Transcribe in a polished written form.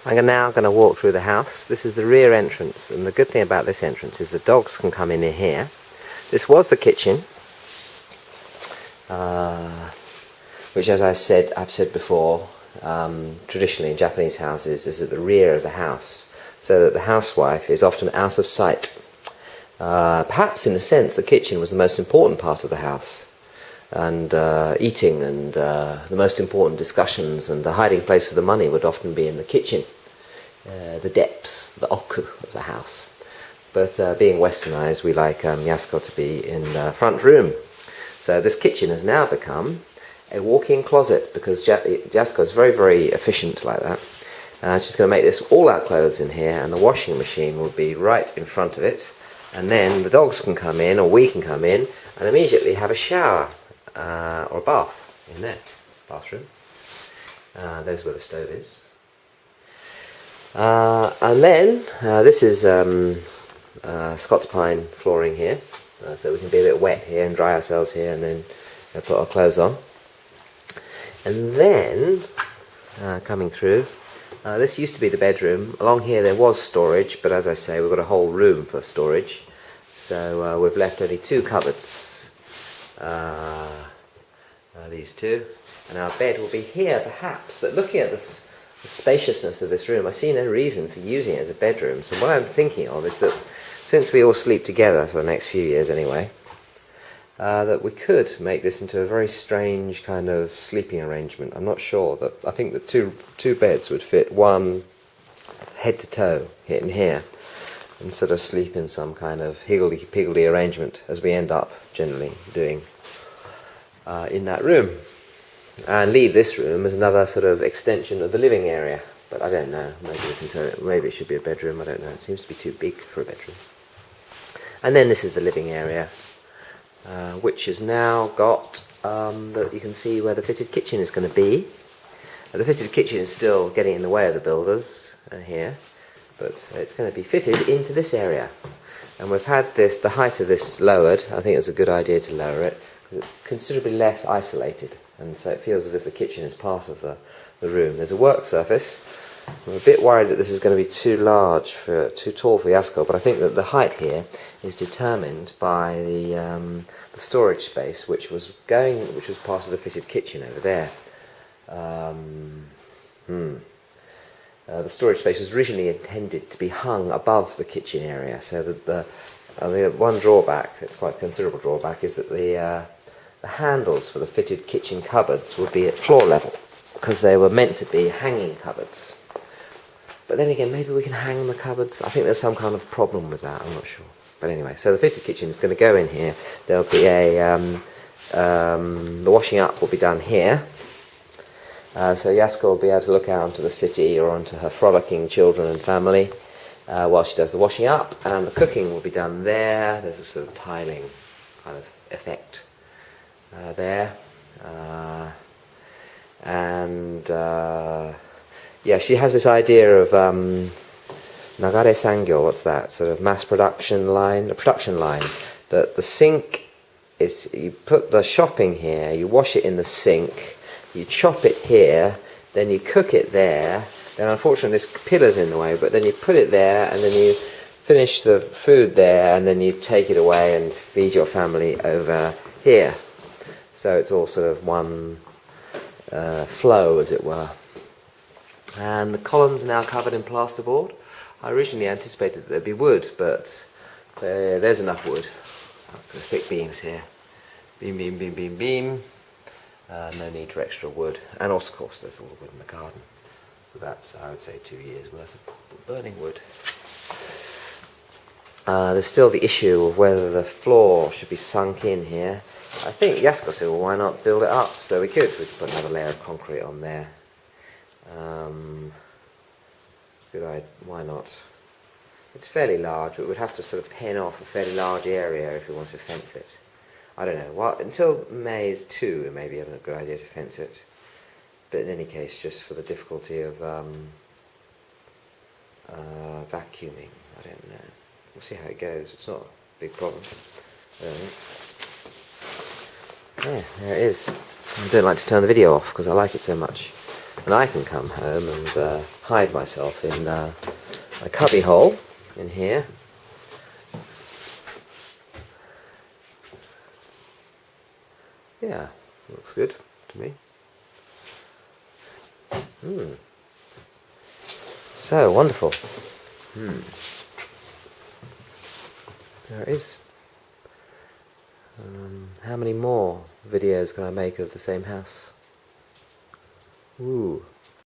I'm now going to walk through the house. This is the rear entrance, and the good thing about this entrance is the dogs can come in here. This was the kitchen, which, as I've said before, traditionally in Japanese houses is at the rear of the house, so that the housewife is often out of sight. Perhaps in a sense the kitchen was the most important part of the house, and eating and the most important discussions and the hiding place of the money would often be in the kitchen, the depths, the oku of the house. But being westernized, we like Yasuko to be in the front room. So this kitchen has now become a walk-in closet, because Yasuko is very, very efficient like that. She's going to make this all-out clothes in here, and the washing machine will be right in front of it. And then the dogs can come in, or we can come in, and immediately have a shower or a bath in there, bathroom. There's where the stove is. And then this is Scots pine flooring here, so we can be a bit wet here and dry ourselves here, and then put our clothes on. And then coming through, this used to be the bedroom. Along here there was storage, but as I say, we've got a whole room for storage, so we've left only two cupboards. These two, and our bed will be here perhaps, but looking at the spaciousness of this room, I see no reason for using it as a bedroom. So what I'm thinking of is that since we all sleep together for the next few years anyway, that we could make this into a very strange kind of sleeping arrangement. I'm not sure. I think that two beds would fit one head to toe here and here, and sort of sleep in some kind of higgledy-piggledy arrangement, as we end up generally doing in that room, and leave this room as another sort of extension of the living area. But I don't know, maybe we can turn it, maybe it should be a bedroom, I don't know, it seems to be too big for a bedroom. And then this is the living area, which has now got, that you can see where the fitted kitchen is going to be. The fitted kitchen is still getting in the way of the builders here, but it's going to be fitted into this area. And we've had the height of this lowered. I think it's a good idea to lower it, because it's considerably less isolated, and so it feels as if the kitchen is part of the room. There's a work surface. I'm a bit worried that this is going to be too tall for Yasuko, but I think that the height here is determined by the storage space, which was part of the fitted kitchen over there. The storage space was originally intended to be hung above the kitchen area, so that the one drawback, it's quite a considerable drawback, is that the handles for the fitted kitchen cupboards would be at floor level, because they were meant to be hanging cupboards. But then again, maybe we can hang the cupboards. I think there's some kind of problem with that, I'm not sure. But anyway, so the fitted kitchen is going to go in here. There'll be the washing up will be done here. So Yasuko will be able to look out onto the city or onto her frolicking children and family while she does the washing up, and the cooking will be done there. There's a sort of tiling kind of effect there. Yeah, she has this idea of nagare sangyo, what's that? Sort of a production line, that the sink is, you put the shopping here, you wash it in the sink, you chop it here, then you cook it there, then unfortunately this pillar's in the way, but then you put it there, and then you finish the food there, and then you take it away and feed your family over here. So it's all sort of one flow, as it were. And the columns are now covered in plasterboard. I originally anticipated that there'd be wood, but there's enough wood. There's thick beams here. Beam, beam, beam, beam, beam. No need for extra wood. And also, of course, there's all the wood in the garden. So that's, I would say, 2 years worth of burning wood. There's still the issue of whether the floor should be sunk in here. I think Yasuko said, well, why not build it up? So we could put another layer of concrete on there. Good idea. Why not? It's fairly large, but we'd have to sort of pin off a fairly large area if we want to fence it. I don't know. Well, until May is 2, it may be a good idea to fence it. But in any case, just for the difficulty of vacuuming, I don't know. We'll see how it goes. It's not a big problem. Yeah, there it is. I don't like to turn the video off because I like it so much. And I can come home and hide myself in a cubby hole in here. Yeah, looks good to me. So wonderful. There it is. How many more videos can I make of the same house? Ooh.